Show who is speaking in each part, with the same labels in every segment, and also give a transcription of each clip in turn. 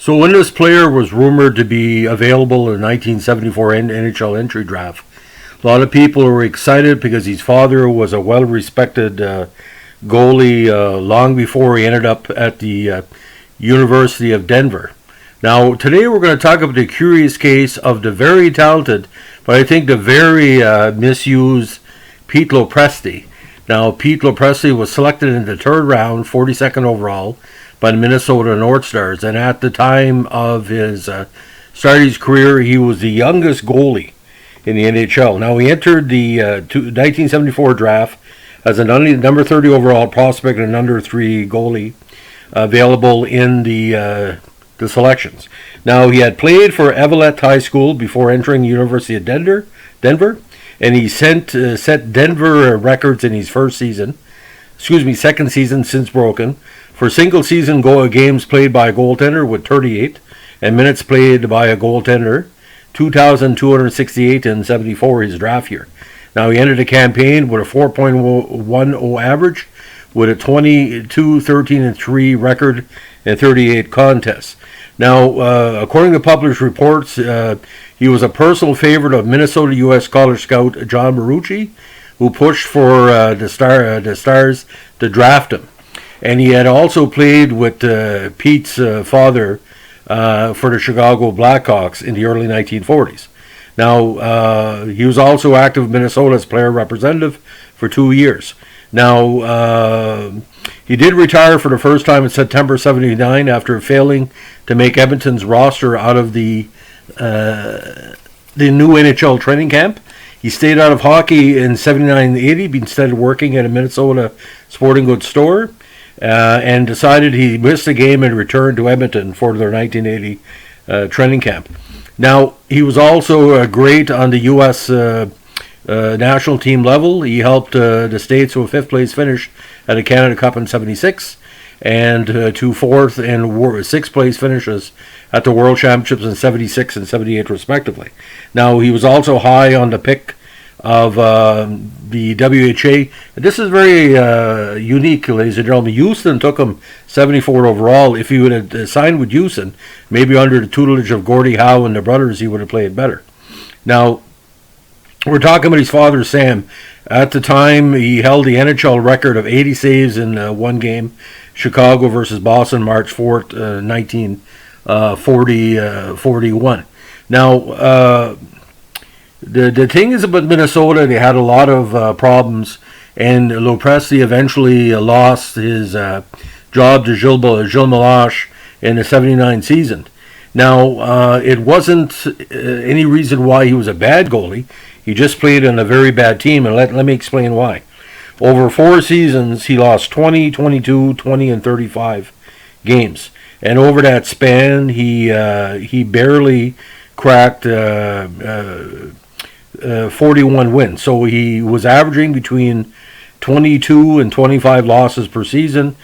Speaker 1: So when this player was rumored to be available in the 1974 NHL entry draft, a lot of people were excited because his father was a well-respected goalie long before he ended up at the University of Denver. Now, today we're going to talk about the curious case of the very talented, but I think the very misused Pete LoPresti. Now, Pete LoPresti was selected in the third round, 42nd overall, by the Minnesota North Stars, and at the time of his start of his career, he was the youngest goalie in the NHL. Now, he entered the 1974 draft as a number 30 overall prospect and under 3 goalie available in the selections. Now, he had played for Evelette High School before entering the University of Denver, and he set Denver records in his second season since broken, for single season games played by a goaltender with 38, and minutes played by a goaltender, 2,268 and 74 his draft year. Now, he ended the campaign with a 4.10 average, with a 22, 13, and 3 record in 38 contests. Now, according to published reports, he was a personal favorite of Minnesota U.S. college scout John Marucci, who pushed for the Stars to draft him. And he had also played with Pete's father for the Chicago Blackhawks in the early 1940s. Now, he was also active in Minnesota as player representative for 2 years. Now, he did retire for the first time in September '79 after failing to make Edmonton's roster out of the new NHL training camp. He stayed out of hockey in '79 and '80 instead of working at a Minnesota sporting goods store, and decided he missed a game and returned to Edmonton for their 1980 training camp. Now, he was also great on the U.S. National team level. He helped the States to a 5th place finish at the Canada Cup in '76, and to 4th and 6th place finishes at the World Championships in '76 and '78 respectively. Now, he was also high on the pick of the WHA. This is very unique, ladies and gentlemen. Houston took him 74 overall. If he would have signed with Houston, maybe under the tutelage of Gordie Howe and the brothers, he would have played better. Now, we're talking about his father, Sam. At the time, he held the NHL record of 80 saves in one game, Chicago versus Boston, March 4th, 1941. Now, the thing is about Minnesota, they had a lot of problems, and LoPresti eventually lost his job to Gilles Meloche in the '79 season. Now, it wasn't any reason why he was a bad goalie. He just played on a very bad team, and let me explain why. Over 4 seasons, he lost 20, 22, 20, and 35 games. And over that span, he barely cracked 41 wins. So he was averaging between 22 and 25 losses per season,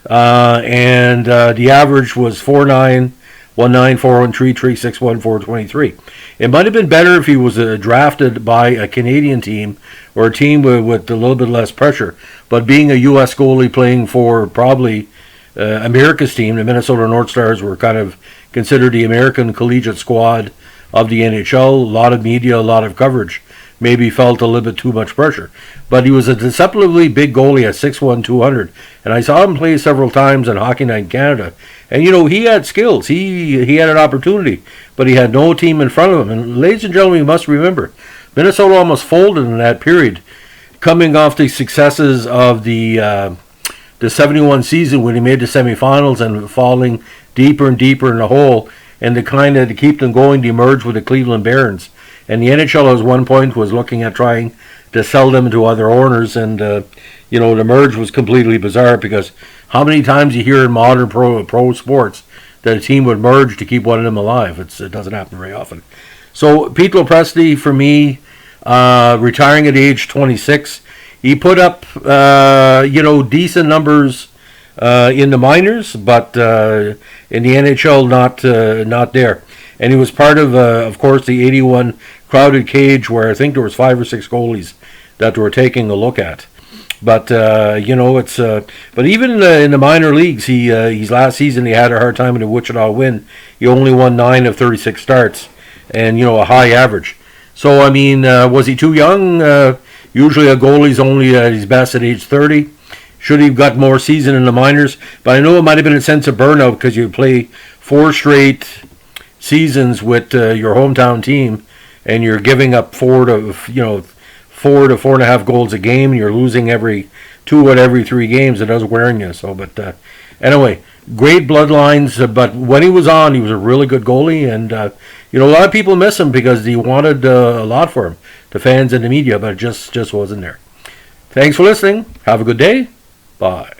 Speaker 1: and the average was 4-9, 1-9, 4-1-3, 3-6-1, 4-23. It might have been better if he was drafted by a Canadian team or a team with a little bit less pressure. But being a U.S. goalie playing for probably America's team, the Minnesota North Stars were kind of considered the American collegiate squad of the NHL. A lot of media, a lot of coverage. Maybe felt a little bit too much pressure. But he was a deceptively big goalie at 6'1", 200. And I saw him play several times on Hockey Night in Canada. And, he had skills. He had an opportunity. But he had no team in front of him. And ladies and gentlemen, you must remember, Minnesota almost folded in that period, coming off the successes of the 71 season when he made the semifinals and falling deeper and deeper in the hole. And to keep them going, to merge with the Cleveland Barons. And the NHL at one point was looking at trying to sell them to other owners, and the merge was completely bizarre, because how many times you hear in modern pro sports that a team would merge to keep one of them alive? It doesn't happen very often. So Pete LoPresti, for me, retiring at age 26, he put up decent numbers in the minors, but in the NHL not there. And he was part of course, the '81 crowded cage, where I think there was 5 or 6 goalies that they were taking a look at. But it's but even in the minor leagues, he's last season he had a hard time in the Wichita Wind. He only won 9 of 36 starts, and a high average. So I mean, was he too young? Usually a goalie's only at his best at age 30. Should he have got more season in the minors? But I know it might have been a sense of burnout because you play 4 straight seasons with your hometown team, and you're giving up 4 to 4.5 goals a game, and you're losing every 2 out of every 3 games. It does wearing you. So, but anyway, great bloodlines. But when he was on, he was a really good goalie, and a lot of people miss him because he wanted a lot for him, the fans and the media, but it just wasn't there. Thanks for listening. Have a good day. Bye.